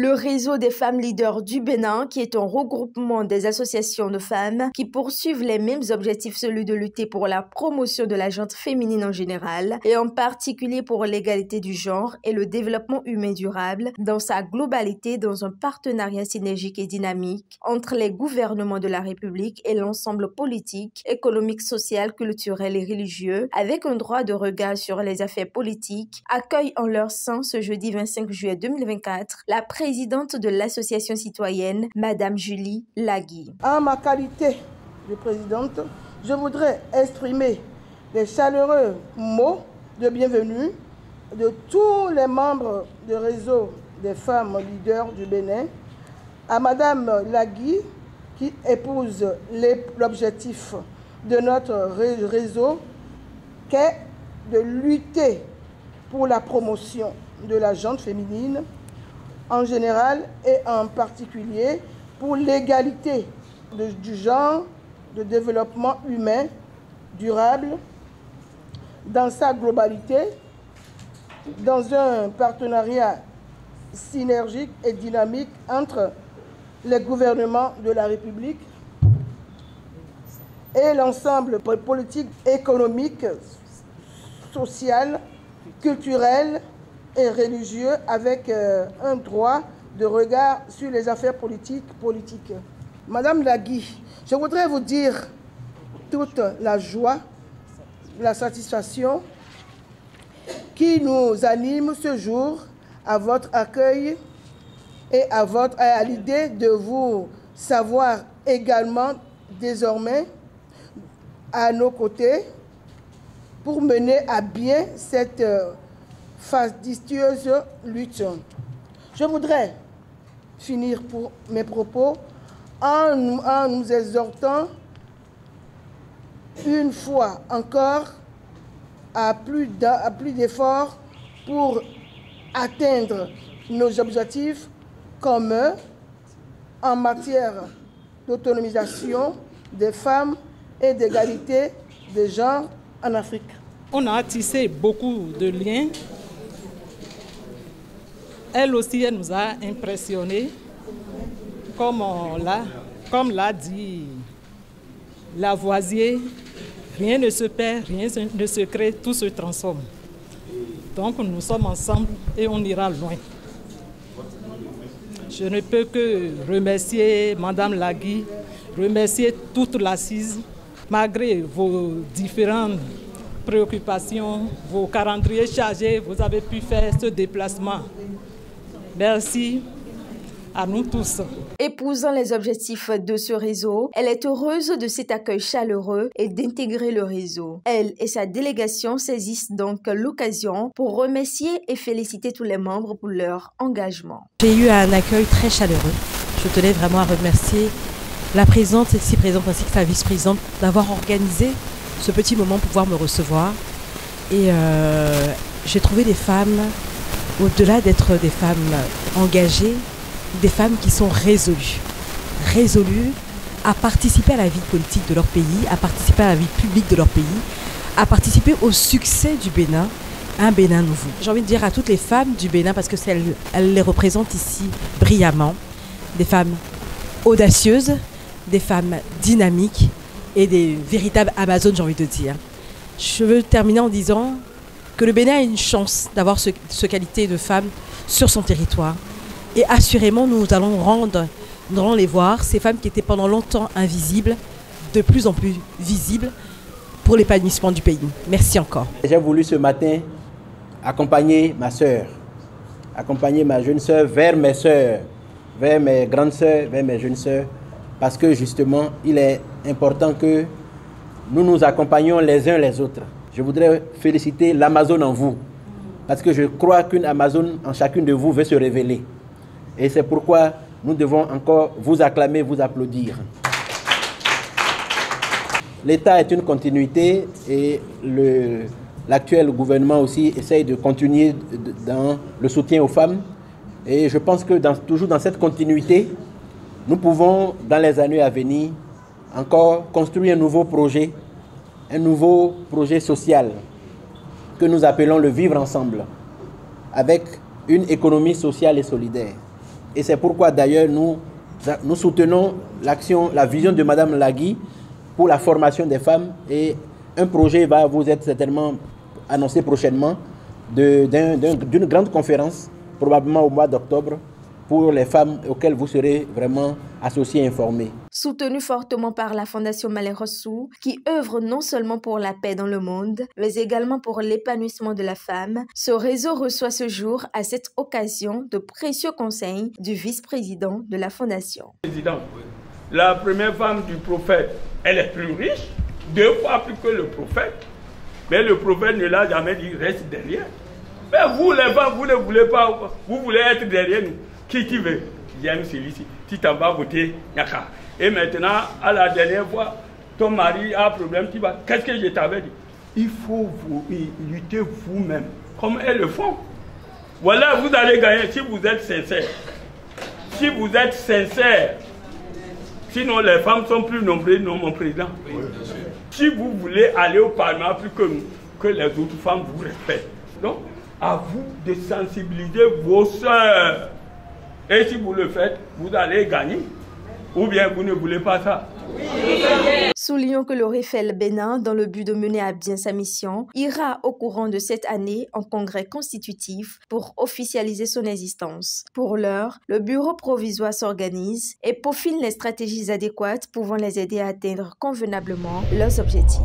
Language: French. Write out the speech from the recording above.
Le réseau des femmes leaders du Bénin, qui est un regroupement des associations de femmes qui poursuivent les mêmes objectifs, celui de lutter pour la promotion de la gente féminine en général et en particulier pour l'égalité du genre et le développement humain durable dans sa globalité dans un partenariat synergique et dynamique entre les gouvernements de la République et l'ensemble politique, économique, social, culturel et religieux avec un droit de regard sur les affaires politiques, accueille en leur sein ce jeudi 25 juillet 2024 la présidente de l'association citoyenne, Madame Julie Lagui. En ma qualité de présidente, je voudrais exprimer les chaleureux mots de bienvenue de tous les membres du réseau des femmes leaders du Bénin à Madame Lagui qui épouse l'objectif de notre réseau qu'est de lutter pour la promotion de la gente féminine en général et en particulier pour l'égalité du genre, de développement humain durable dans sa globalité, dans un partenariat synergique et dynamique entre les gouvernements de la République et l'ensemble politique, économique, social, culturel et religieux avec un droit de regard sur les affaires politiques. Madame Lagui, je voudrais vous dire toute la joie, la satisfaction qui nous anime ce jour à votre accueil et à l'idée de vous savoir également désormais à nos côtés pour mener à bien cette fastidieuse lutte. Je voudrais finir pour mes propos en nous exhortant une fois encore à plus d'efforts pour atteindre nos objectifs communs en matière d'autonomisation des femmes et d'égalité des genres en Afrique. On a tissé beaucoup de liens. Elle aussi, elle nous a impressionnés. Comme l'a dit Lavoisier, rien ne se perd, rien ne se crée, tout se transforme. Donc nous sommes ensemble et on ira loin. Je ne peux que remercier Madame Lagui, remercier toute l'assise, malgré vos différentes préoccupations, vos calendriers chargés, vous avez pu faire ce déplacement. Merci à nous tous. Épousant les objectifs de ce réseau, elle est heureuse de cet accueil chaleureux et d'intégrer le réseau. Elle et sa délégation saisissent donc l'occasion pour remercier et féliciter tous les membres pour leur engagement. J'ai eu un accueil très chaleureux. Je tenais vraiment à remercier la présidente, ici présente, ainsi que sa vice-présidente, d'avoir organisé ce petit moment pour pouvoir me recevoir. Et j'ai trouvé des femmes, au-delà d'être des femmes engagées, des femmes qui sont résolues à participer à la vie politique de leur pays, à participer à la vie publique de leur pays, à participer au succès du Bénin, un Bénin nouveau. J'ai envie de dire à toutes les femmes du Bénin, parce que elles les représentent ici brillamment, des femmes audacieuses, des femmes dynamiques et des véritables Amazones, j'ai envie de dire. Je veux terminer en disant que le Bénin a une chance d'avoir ce qualité de femmes sur son territoire. Et assurément, nous allons les voir, ces femmes qui étaient pendant longtemps invisibles, de plus en plus visibles pour l'épanouissement du pays. Merci encore. J'ai voulu ce matin accompagner ma sœur, accompagner ma jeune sœur vers mes sœurs, vers mes grandes sœurs, vers mes jeunes sœurs, parce que justement, il est important que nous nous accompagnions les uns les autres. Je voudrais féliciter l'Amazone en vous, parce que je crois qu'une Amazone en chacune de vous veut se révéler. Et c'est pourquoi nous devons encore vous acclamer, vous applaudir. L'État est une continuité et l'actuel gouvernement aussi essaye de continuer dans le soutien aux femmes. Et je pense que toujours dans cette continuité, nous pouvons, dans les années à venir, encore construire un nouveau projet social que nous appelons le vivre ensemble, avec une économie sociale et solidaire. Et c'est pourquoi d'ailleurs nous soutenons la vision de Madame Lagui pour la formation des femmes. Et un projet va vous être certainement annoncé prochainement d'une grande conférence, probablement au mois d'octobre, pour les femmes auxquelles vous serez vraiment associés et informés. Soutenu fortement par la Fondation Malherosou, qui œuvre non seulement pour la paix dans le monde, mais également pour l'épanouissement de la femme, ce réseau reçoit ce jour, à cette occasion, de précieux conseils du vice-président de la Fondation. La première femme du prophète, elle est plus riche, 2 fois plus que le prophète, mais le prophète ne l'a jamais dit, reste derrière. Mais vous, les femmes, vous ne voulez pas, vous voulez être derrière nous. Qui veut? J'aime celui-ci. Si tu vas voter, Nyaka. Et maintenant, à la dernière fois, ton mari a un problème, tu vas. Qu'est-ce que je t'avais dit? Il faut vous lutter vous-même, comme elles le font. Voilà, vous allez gagner si vous êtes sincère. Si vous êtes sincère. Sinon, les femmes sont plus nombreuses, non, mon président. Oui, si vous voulez aller au Parlement plus que nous, que les autres femmes vous respectent. Donc, à vous de sensibiliser vos sœurs. Et si vous le faites, vous allez gagner. Ou bien vous ne voulez pas ça. Soulignons que le REFEL Bénin, dans le but de mener à bien sa mission, ira au courant de cette année en congrès constitutif pour officialiser son existence. Pour l'heure, le bureau provisoire s'organise et peaufine les stratégies adéquates pouvant les aider à atteindre convenablement leurs objectifs.